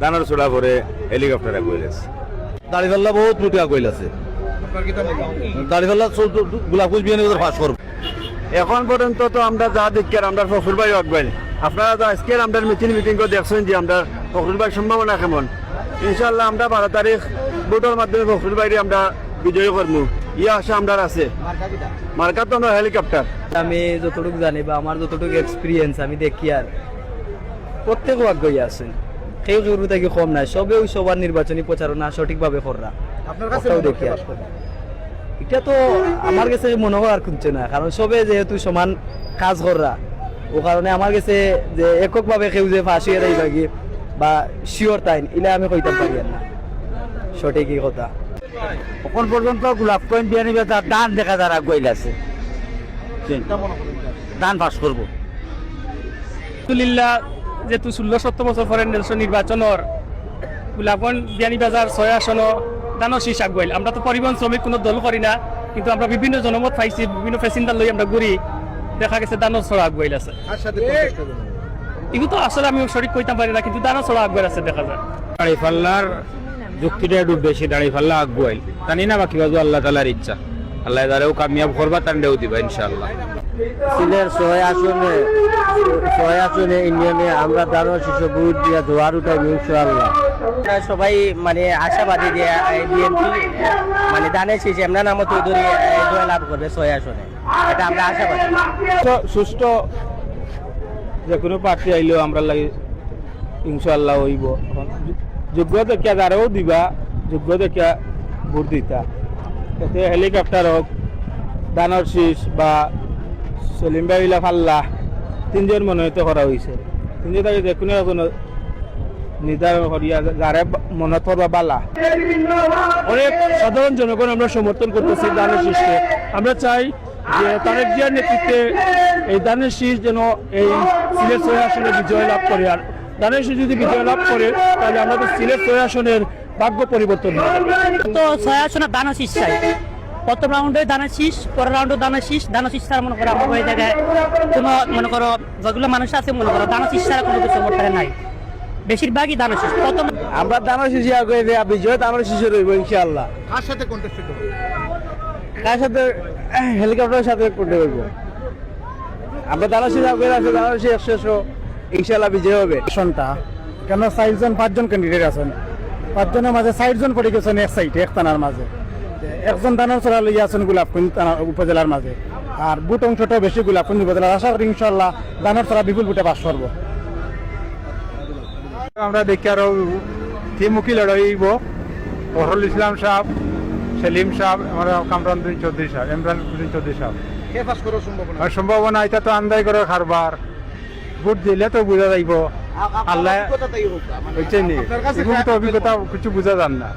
দানোর ছোড়া পরে হেলিকপ্টারে কইলেছে। দাড়িপাল্লা বহুত লুটি আগুয়াইল আছে। দাড়িপাল্লা গোলাপগঞ্জ বিয়ানীবাজার ফাঁস করবো। এখন পর্যন্ত তো আমরা যা দেখি আমরা ফখরুল ভাই আগুয়াইল। আপনারা তো আজকের আমরা মিটিং করে দেখছেন যে আমরা ফখরুল ভাই সম্ভাবনা কেমন। ইনশাল্লাহ আমরা 12 তারিখ ভোটের মাধ্যমে ফখরুল ভাইরে আমরা বিজয়ী করবো, ইয়ে আশা আমরা আছে। মার্কা তো আমরা হেলিকপ্টার। আমি যতটুকু জানি বা আমার যতটুকু এক্সপিরিয়েন্স আমি দেখি আর প্রত্যেক আগ্রহী আছেন, কেউ কেউ থেকে কম নাই, সবেও সবার নির্বাচনী প্রচারণা সঠিকভাবে করা দেখি আর এটা তো আমার কাছে মনে হয় আর খুঁজছে না, কারণ সবে যেহেতু সমান কাজ করা ও কারণে আমার কাছে যে এককভাবে কেউ যে ফাঁসিয়ে দেয় বাকি বা শিওর তাই ইলে আমি কইতাম পারি না সঠিকই কথা। এখন পর্যন্ত গোলাপগঞ্জ বিয়ানীবাজার দান দেখা যারা আগুয়াইল আছে, দান পাস করবো। আলহামদুলিল্লাহ যেহেতু 16-17 বছর পরে নির্বাচনের গোলাপগঞ্জ বিয়ানীবাজার 6 আসন দানো শীষ আগুয়াইল। আমরা তো পরিবহন শ্রমিক কোনো দল করি না, কিন্তু আমরা বিভিন্ন জনমত পাইছি, বিভিন্ন প্যাসেঞ্জার লই আমরা ঘুরি, দেখা গেছে দানো ছড়া আগুয়াইল আছে। এগুলো তো আসলে আমি সঠিক কইতাম পারি না, কিন্তু দানো ছড়া আগুয়াইল আছে দেখা যায়। দাঁড়িপাল্লার যুক্তিটা একটু বেশি, দাঁড়িপাল্লা আগুয়াইল জানি না, বাকি বাজু আল্লাহ তালার ইচ্ছা, আল্লাহ দ্বারাও কামিয়াব করবা তান্ডেও দিবা ইনশাআল্লাহ। সিলের 6 আসনে ইউনিয়নে আমরা দানো শিশু বুট দিয়া জোয়ার উঠাই ইনশাআল্লাহ। সবাই মানে আশাবাদী যে বিএনপি মানে দানের শেষে আমরা নাম চৌধুরী জয় লাভ করবে 6 আসনে, এটা আমরা আশাবাদী। সুষ্ঠু যে কোনো প্রার্থী আইলেও আমরা লাগে ইনশাআল্লাহ হইব। যোগ্য দেখিয়া যারাও দিবা, যোগ্য দেখিয়া ভোট দিতা। এতে হেলিকপ্টার হোক, দানোর শীষ বা সলিম ভাইলা ফাল্লা, 3 জন মনোনীত করা হয়েছে। 3 জন যে কোনো কোনো নির্ধারণ করিয়া যারা মনে করবা বালা। অনেক সাধারণ জনগণ আমরা সমর্থন করতেছি দানের শীষকে। আমরা চাই যে তারেক জিয়ার নেতৃত্বে এই দানের শীষ যেন এই সিলেট 6 আসনে বিজয় লাভ করে। আর দানের শীষ যদি বিজয় লাভ করে তাহলে আমরা তো সিলেট 6 আসনের ভাগ্য পরিবর্তন হবে। তো 6 আসনে দানের শীষ চাই। প্রথম রাউন্ডে দানের শীষ, পরের রাউন্ডে দানের শীষ। দানের শীষ ছাড়া মনে করো আমার হয়ে জায়গায় কোনো মনে করো যেগুলো মানুষ আছে মনে করো দানের শীষ ছাড়া কোনো কিছু করতে নাই, বেশিরভাগই দানের শীষ। প্রথম আমরা দানো শিশু আগুয়াইল বিজয় দানো শিশু রইব ইনশাআল্লাহ। কার সাথে কন্টেস্টেড হবে? কার সাথে? হেলিকপ্টারের সাথে করতে পারবো। আমরা দানো শিশু আগুয়াইল আছে, দানো শিশু 100 ইনশাআল্লাহ বিজয় হবে। আসনটা কেন 5জন ক্যান্ডিডেট আছেন, 5 জনের মাঝে 60 জন পড়ে গেছেন এক সাইডে এক থানার মাঝে, একজন দানার চড়া লইয়া আছেন গোলাপগঞ্জ উপজেলার মাঝে, আর বুট অংশটাও বেশি গোলাপগঞ্জ উপজেলার। আশা করি ইনশাআল্লাহ দানার চড়া বিপুল বুটে পাস করবো। আমরা দেখি আরো ত্রিমুখী লড়াই হইব। ফখরুল ইসলাম সাহেব, সেলিম সাহেব, আমরা কামরান চৌধুরী সাহেব, ইমরান চৌধুরী সাহেব। কে পাস করার সম্ভাবনা? আর সম্ভাবনা এটা তো আন্দাজ করে খারবার, ভোট দিলে তো বোঝা যাইব। আল্লাহ অভিজ্ঞতা তাই হোক, হইছে নি, আপনার কাছে অভিজ্ঞতা কিছু বোঝা যান না।